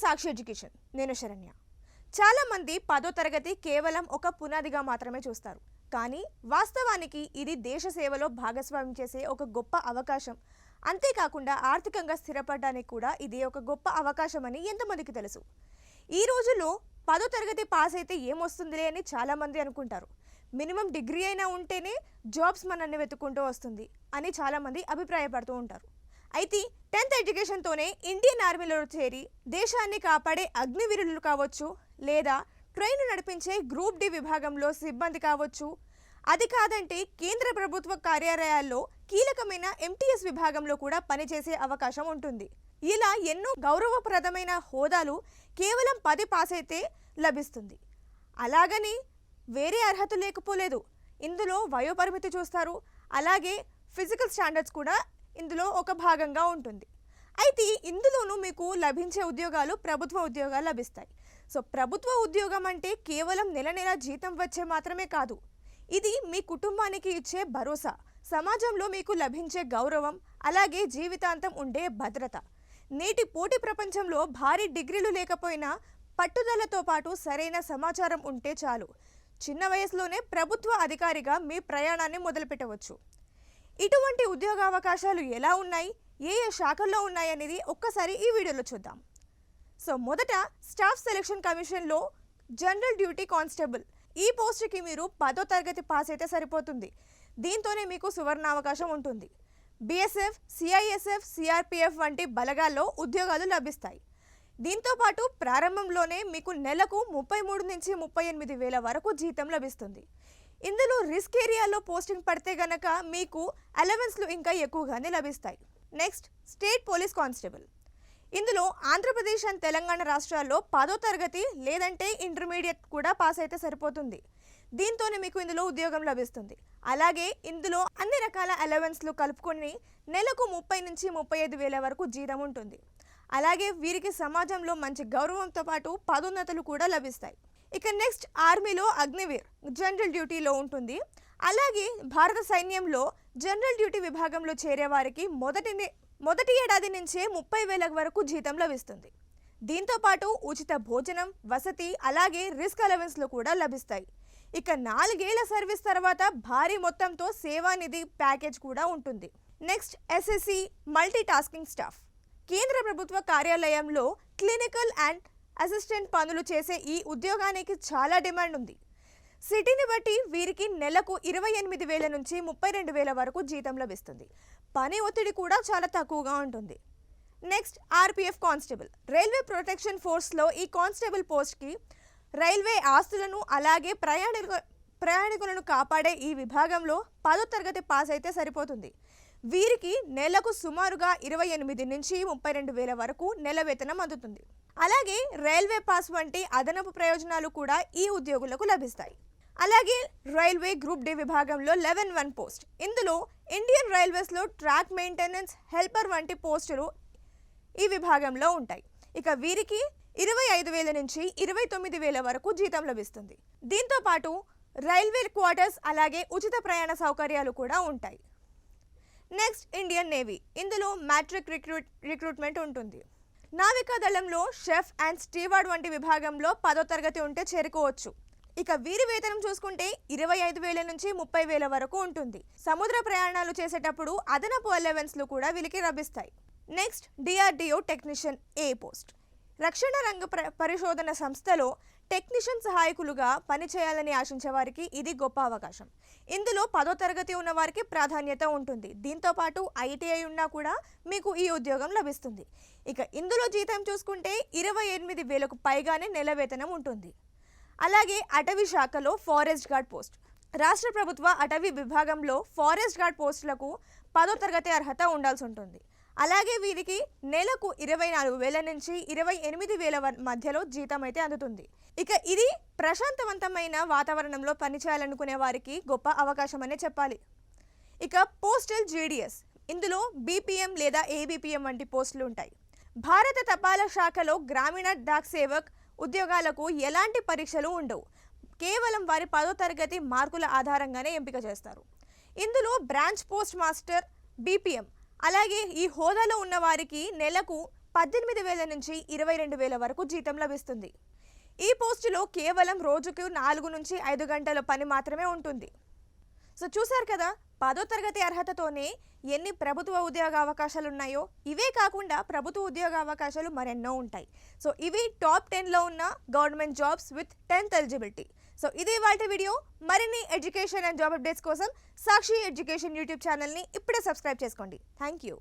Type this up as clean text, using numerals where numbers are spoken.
సాక్షి education. నేను శరణ్య. చాలా మంది 10వ తరగతి కేవలం ఒక పునాదిగా మాత్రమే చూస్తారు. కానీ వాస్తవానికి ఇది దేశ సేవలో భాగస్వామ్యం చేసే ఒక గొప్ప అవకాశం. అంతేకాకుండా ఆర్థికంగా స్థిరపడడానికి కూడా ఇది ఒక గొప్ప అవకాశం అని ఎంతమందికి తెలుసు? ఈ రోజుల్లో 10వ తరగతి పాస్ అయితే ఏమొస్తుందిలే అని చాలామంది అనుకుంటారు. మినిమం డిగ్రీ అయినా ఉంటేనే జాబ్స్ మనల్ని వెతుక్కుంటూ వస్తుంది అని చాలామంది అభిప్రాయపడుతూ ఉంటారు. అయితే 10th ఎడ్యుకేషన్తోనే ఇండియన్ ఆర్మీలో చేరి దేశాన్ని కాపాడే అగ్నివీరులు కావచ్చు, లేదా ట్రైన్ నడిపించే గ్రూప్ డి విభాగంలో సిబ్బంది కావచ్చు, అది కాదంటే కేంద్ర ప్రభుత్వ కార్యాలయాల్లో కీలకమైన ఎంటీఎస్ విభాగంలో కూడా పనిచేసే అవకాశం ఉంటుంది. ఇలా ఎన్నో గౌరవప్రదమైన హోదాలు కేవలం 10 పాస్ అయితే లభిస్తుంది. అలాగని వేరే అర్హత లేకపోలేదు. ఇందులో వయోపరిమితి చూస్తారు, అలాగే ఫిజికల్ స్టాండర్డ్స్ కూడా ఇందులో ఒక భాగంగా ఉంటుంది. అయితే ఇందులోనూ మీకు లభించే ఉద్యోగాలు ప్రభుత్వ ఉద్యోగాలు లభిస్తాయి. సో ప్రభుత్వ ఉద్యోగం అంటే కేవలం నెల నెల జీతం వచ్చే మాత్రమే కాదు, ఇది మీ కుటుంబానికి ఇచ్చే భరోసా, సమాజంలో మీకు లభించే గౌరవం, అలాగే జీవితాంతం ఉండే భద్రత. నేటి పోటీ ప్రపంచంలో భారీ డిగ్రీలు లేకపోయినా పట్టుదలతో పాటు సరైన సమాచారం ఉంటే చాలు, చిన్న వయసులోనే ప్రభుత్వ అధికారిగా మీ ప్రయాణాన్ని మొదలుపెట్టవచ్చు. ఇటువంటి ఉద్యోగావకాశాలు ఎలా ఉన్నాయి, ఏ ఏ శాఖల్లో ఉన్నాయి అనేది ఒక్కసారి ఈ వీడియోలో చూద్దాం. సో మొదట స్టాఫ్ సెలక్షన్ కమిషన్లో జనరల్ డ్యూటీ కానిస్టేబుల్, ఈ పోస్ట్కి మీరు 10వ తరగతి పాస్ అయితే సరిపోతుంది. దీంతోనే మీకు సువర్ణ అవకాశం ఉంటుంది. బీఎస్ఎఫ్, సిఐఎస్ఎఫ్, సిఆర్పిఎఫ్ వంటి బలగాల్లో ఉద్యోగాలు లభిస్తాయి. దీంతోపాటు ప్రారంభంలోనే మీకు నెలకు 33 నుంచి 38 వేల వరకు జీతం లభిస్తుంది. ఇందులో రిస్క్ ఏరియాలో పోస్టింగ్ పడితే గనక మీకు అలవెన్స్లు ఇంకా ఎక్కువగానే లభిస్తాయి. Next state police constable. ఇందులో ఆంధ్రప్రదేశ్ అండ్ తెలంగాణ రాష్ట్రాల్లో 10వ తరగతి లేదంటే ఇంటర్మీడియట్ కూడా పాస్ అయితే సరిపోతుంది. దీంతోనే మీకు ఇందులో ఉద్యోగం లభిస్తుంది. అలాగే ఇందులో అన్ని రకాల అలవెన్స్లు కలుపుకొని నెలకు 30 నుంచి 35 వేల వరకు జీతం ఉంటుంది. అలాగే వీరికి సమాజంలో మంచి గౌరవంతో పాటు పదోన్నతులు కూడా లభిస్తాయి. ఇక నెక్స్ట్ ఆర్మీలో అగ్నివీర్ జనరల్ డ్యూటీలో ఉంటుంది. అలాగే భారత సైన్యంలో జనరల్ డ్యూటీ విభాగంలో చేరే వారికి మొదటి ఏడాది నుంచే 30 వేల వరకు జీతం లభిస్తుంది. దీంతోపాటు ఉచిత భోజనం, వసతి, అలాగే రిస్క్ అలవెన్స్లు కూడా లభిస్తాయి. ఇక 4 ఏళ్ల సర్వీస్ తర్వాత భారీ మొత్తంతో సేవానిధి ప్యాకేజ్ కూడా ఉంటుంది. Next SSC multi tasking staff. కేంద్ర ప్రభుత్వ కార్యాలయంలో క్లినికల్ అండ్ అసిస్టెంట్ పనులు చేసే ఈ ఉద్యోగానికి చాలా డిమాండ్ ఉంది. సిటీని బట్టి వీరికి నెలకు 28 వేల నుంచి 32 వేల వరకు జీతం లభిస్తుంది. పని ఒత్తిడి కూడా చాలా తక్కువగా ఉంటుంది. Next RPF constable, railway protection ఫోర్స్లో ఈ కానిస్టేబుల్ పోస్ట్కి రైల్వే ఆస్తులను అలాగే ప్రయాణికులను కాపాడే ఈ విభాగంలో 10వ తరగతి పాస్ అయితే సరిపోతుంది. వీరికి నెలకు సుమారుగా 28 నుంచి 32 వేల వరకు నెల వేతనం అందుతుంది. అలాగే రైల్వే పాస్ వంటి అదనపు ప్రయోజనాలు కూడా ఈ ఉద్యోగులకు లభిస్తాయి. అలాగే రైల్వే గ్రూప్ డి విభాగంలో 11(1) పోస్ట్. ఇందులో ఇండియన్ రైల్వేస్లో ట్రాక్ మెయింటెనెన్స్ హెల్పర్ వంటి పోస్టులు ఈ విభాగంలో ఉంటాయి. ఇక వీరికి 25 వేల నుంచి 29 వేల వరకు జీతం లభిస్తుంది. దీంతోపాటు రైల్వే క్వార్టర్స్, అలాగే ఉచిత ప్రయాణ సౌకర్యాలు కూడా ఉంటాయి. Next Indian navy. ఇందులో మ్యాట్రిక్ రిక్రూట్మెంట్ ఉంటుంది. నావికా దళంలో షెఫ్ అండ్ స్టీవార్డ్ వంటి విభాగంలో 10వ తరగతి ఉంటే చేరుకోవచ్చు. ఇక వీరి వేతనం చూసుకుంటే 25 వేల నుంచి 30 వేల వరకు ఉంటుంది. సముద్ర ప్రయాణాలు చేసేటప్పుడు అదనపు అలవెన్స్లు కూడా వీరికి లభిస్తాయి. Next DRDO technician A post. రక్షణ రంగ పరిశోధన సంస్థలో టెక్నీషియన్ సహాయకులుగా పనిచేయాలని ఆశించే వారికి ఇది గొప్ప అవకాశం. ఇందులో 10వ తరగతి ఉన్న వారికి ప్రాధాన్యత ఉంటుంది. దీంతోపాటు ఐటీఐ ఉన్నా కూడా మీకు ఈ ఉద్యోగం లభిస్తుంది. ఇక ఇందులో జీతం చూసుకుంటే 28 వేలకు పైగానే నెల వేతనం ఉంటుంది. అలాగే అటవీ శాఖలో ఫారెస్ట్ గార్డ్ పోస్ట్. రాష్ట్ర ప్రభుత్వ అటవీ విభాగంలో ఫారెస్ట్ గార్డ్ పోస్టులకు 10వ తరగతి అర్హత ఉండాల్సి ఉంటుంది. అలాగే వీరికి నెలకు 24 వేల నుంచి 28 వేల మధ్యలో జీతం అయితే అందుతుంది. ఇక ఇది ప్రశాంతవంతమైన వాతావరణంలో పనిచేయాలనుకునే వారికి గొప్ప అవకాశం అనే చెప్పాలి. ఇక పోస్టల్ జీడిఎస్. ఇందులో బీపీఎం లేదా ఏబీపీఎం వంటి పోస్టులు ఉంటాయి. భారత తపాలా శాఖలో గ్రామీణ డాక్ సేవక్ ఉద్యోగాలకు ఎలాంటి పరీక్షలు ఉండవు. కేవలం వారి 10వ తరగతి మార్కుల ఆధారంగానే ఎంపిక చేస్తారు. ఇందులో బ్రాంచ్ పోస్ట్ మాస్టర్, బీపీఎం, అలాగే ఈ హోదాలో ఉన్న వారికి నెలకు 18,000 నుంచి 22,000 వరకు జీతం లభిస్తుంది. ఈ పోస్టులో కేవలం రోజుకు 4 నుంచి 5 గంటల పని మాత్రమే ఉంటుంది. సో చూసారు కదా, 10వ తరగతి అర్హతతోనే ఎన్ని ప్రభుత్వ ఉద్యోగ అవకాశాలు ఉన్నాయో. ఇవే కాకుండా ప్రభుత్వ ఉద్యోగ అవకాశాలు మరెన్నో ఉంటాయి. సో ఇవి టాప్ 10లో ఉన్న government jobs with 10th eligibility. So ఇది వాటి వీడియో. మరిన్ని ఎడ్యుకేషన్ అండ్ జాబ్ అప్డేట్స్ కోసం సాక్షి ఎడ్యుకేషన్ యూట్యూబ్ ఛానల్ని ఇప్పుడే సబ్స్క్రైబ్ చేసుకోండి. Thank you.